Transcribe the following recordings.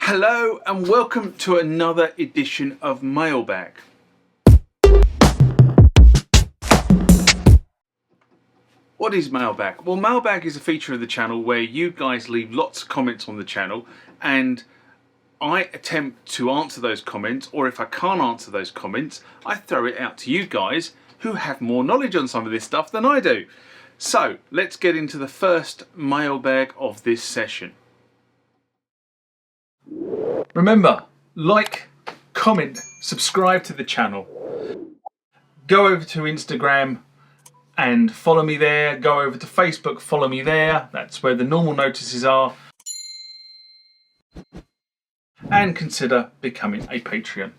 Hello and welcome to another edition of Mailbag. What is Mailbag? Well, Mailbag is a feature of the channel where you guys leave lots of comments on the channel and I attempt to answer those comments, or if I can't answer those comments, I throw it out to you guys who have more knowledge on some of this stuff than I do. So let's get into the first mailbag of this session. Remember, like, comment, subscribe to the channel. Go over to Instagram and follow me there. Go over to Facebook, follow me there. That's where the normal notices are. And consider becoming a Patreon.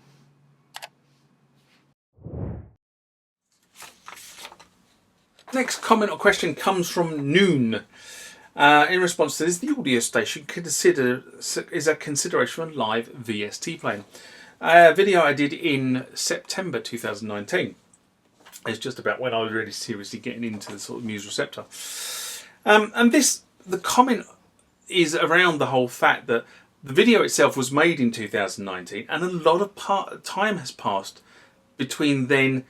Next comment or question comes from Noon. In response to this, the AudioStation is a consideration for live VST playing. A video I did in September 2019. It's just about when I was really seriously getting into the sort of Muse Receptor. The comment is around the whole fact that the video itself was made in 2019 and a lot of time has passed between then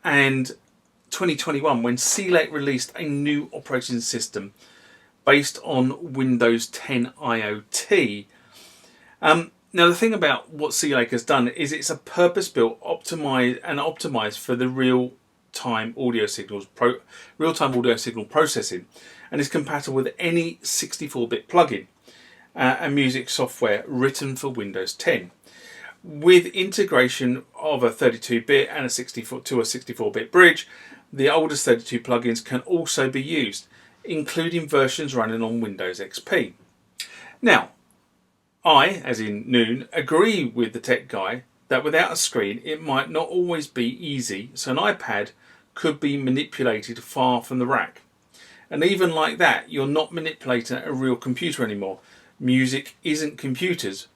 and 2021 when SeeLake released a new operating system based on Windows 10 IoT. Now the thing about what SeeLake has done is it's a purpose-built, optimized for the real-time audio signal processing, and is compatible with any 64-bit plugin and music software written for Windows 10, with integration of a 32-bit and a 64-bit bridge. The oldest 32 plugins can also be used, including versions running on Windows XP. Now, I, as in Noon, agree with the tech guy that without a screen it might not always be easy, so an iPad could be manipulated far from the rack. And even like that, you're not manipulating a real computer anymore. Music isn't computers,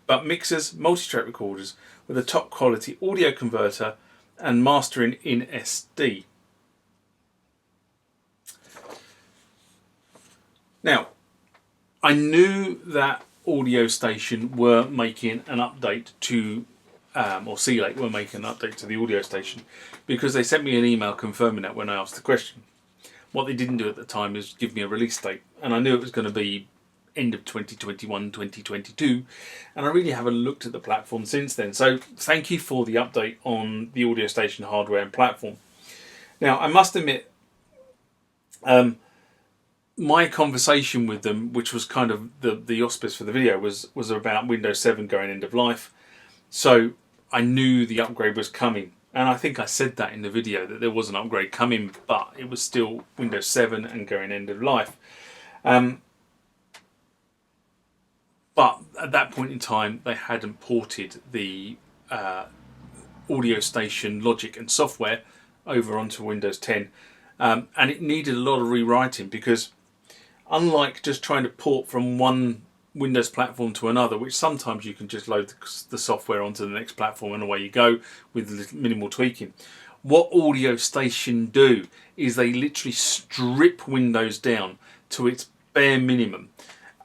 but mixers, multi-track recorders with a top quality audio converter and mastering in SD. Now, I knew that AudioStation were making an update to, or SeeLake were making an update to the AudioStation, because they sent me an email confirming that when I asked the question. What they didn't do at the time is give me a release date, and I knew it was going to be end of 2021, 2022, and I really haven't looked at the platform since then. So thank you for the update on the AudioStation hardware and platform. Now, I must admit, my conversation with them, which was kind of the auspice for the video, was about Windows 7 going end of life. So I knew the upgrade was coming. And I think I said that in the video, that there was an upgrade coming, but it was still Windows 7 and going end of life. But at that point in time, they hadn't ported the AudioStation logic and software over onto Windows 10. And it needed a lot of rewriting, because unlike just trying to port from one Windows platform to another, which sometimes you can just load the software onto the next platform and away you go with minimal tweaking, what AudioStation do is they literally strip Windows down to its bare minimum,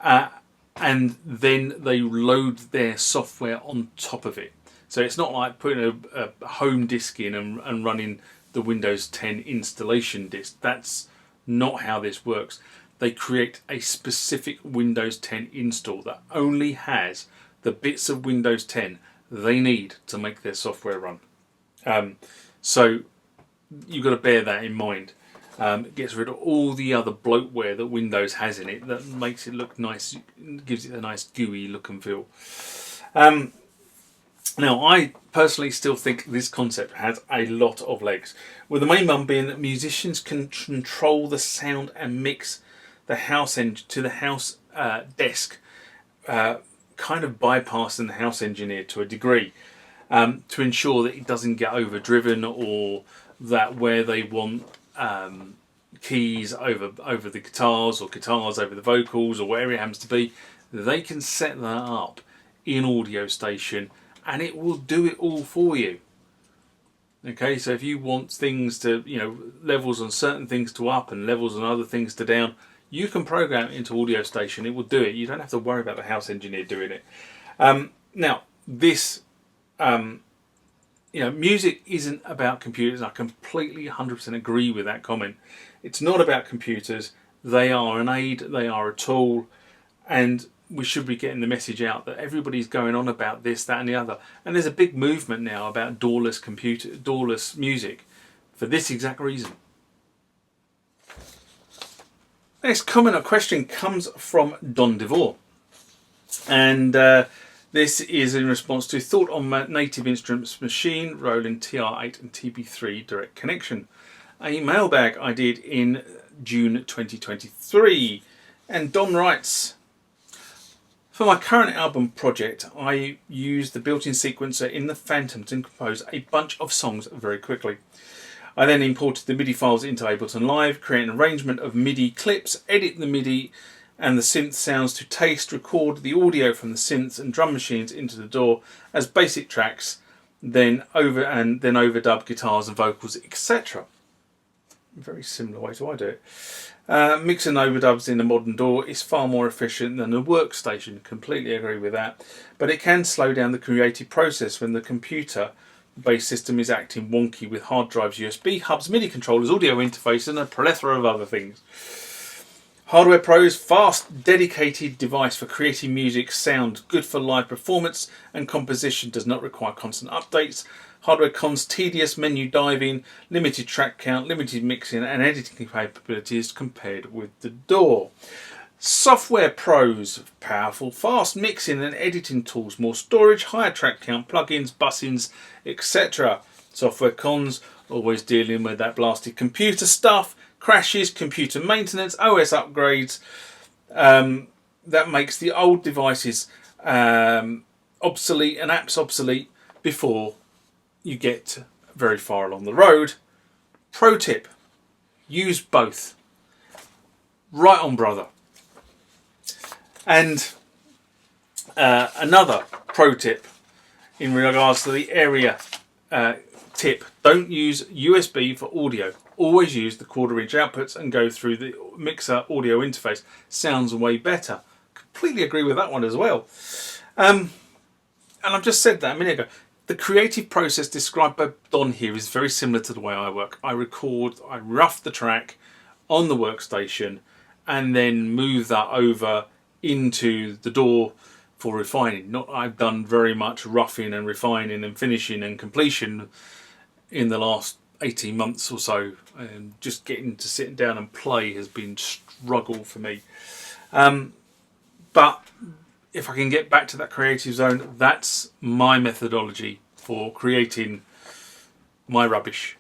and then they load their software on top of it. So it's not like putting a home disk in and running the Windows 10 installation disk. That's not how this works. They create a specific Windows 10 install that only has the bits of Windows 10 they need to make their software run. So you've got to bear that in mind. It gets rid of all the other bloatware that Windows has in it that makes it look nice, gives it a nice gooey look and feel. Now, I personally still think this concept has a lot of legs, with the main one being that musicians can control the sound and mix the house to the house desk, kind of bypassing the house engineer to a degree, to ensure that it doesn't get overdriven, or that where they want keys over the guitars, or guitars over the vocals, or wherever it happens to be, they can set that up in AudioStation and it will do it all for you. Okay, so if you want things to, levels on certain things to up and levels on other things to down, you can program it into AudioStation. It will do it. You don't have to worry about the house engineer doing it. Now, this, music isn't about computers. I completely 100% agree with that comment. It's not about computers. They are an aid, they are a tool, and we should be getting the message out that everybody's going on about this, that and the other. And there's a big movement now about DAW-less music for this exact reason. Next comment or question comes from Don DeVore. And this is in response to thought on my Native Instruments machine, Roland TR8 and TB3 direct connection. A mailbag I did in June 2023. And Don writes, for my current album project, I used the built-in sequencer in the Phantom to compose a bunch of songs very quickly. I then imported the MIDI files into Ableton Live, create an arrangement of MIDI clips, edit the MIDI and the synth sounds to taste, record the audio from the synths and drum machines into the DAW as basic tracks, then overdub guitars and vocals, etc. Very similar way to I do it. Mix and overdubs in a modern DAW is far more efficient than a workstation. Completely agree with that. But it can slow down the creative process when the computer-based system is acting wonky with hard drives, USB hubs, MIDI controllers, audio interface, and a plethora of other things. Hardware Pro's fast, dedicated device for creating music, sound, good for live performance and composition, does not require constant updates. Hardware Con's tedious menu diving, limited track count, limited mixing and editing capabilities compared with the DAW. Software Pro's powerful, fast mixing and editing tools, more storage, higher track count, plugins, bussings, etc. Software Con's always dealing with that blasted computer stuff, crashes, computer maintenance, OS upgrades. That makes the old devices obsolete and apps obsolete before you get very far along the road. Pro tip, use both. Right on, brother. And another pro tip in regards to the area tip, don't use USB for audio. Always use the 1/4-inch outputs and go through the mixer audio interface. Sounds way better. Completely agree with that one as well. And I've just said that a minute ago. The creative process described by Don here is very similar to the way I work. I rough the track on the workstation and then move that over into the DAW for refining. I've done very much roughing and refining and finishing and completion in the last 18 months or so. And just getting to sit down and play has been struggle for me. But if I can get back to that creative zone, that's my methodology for creating my rubbish.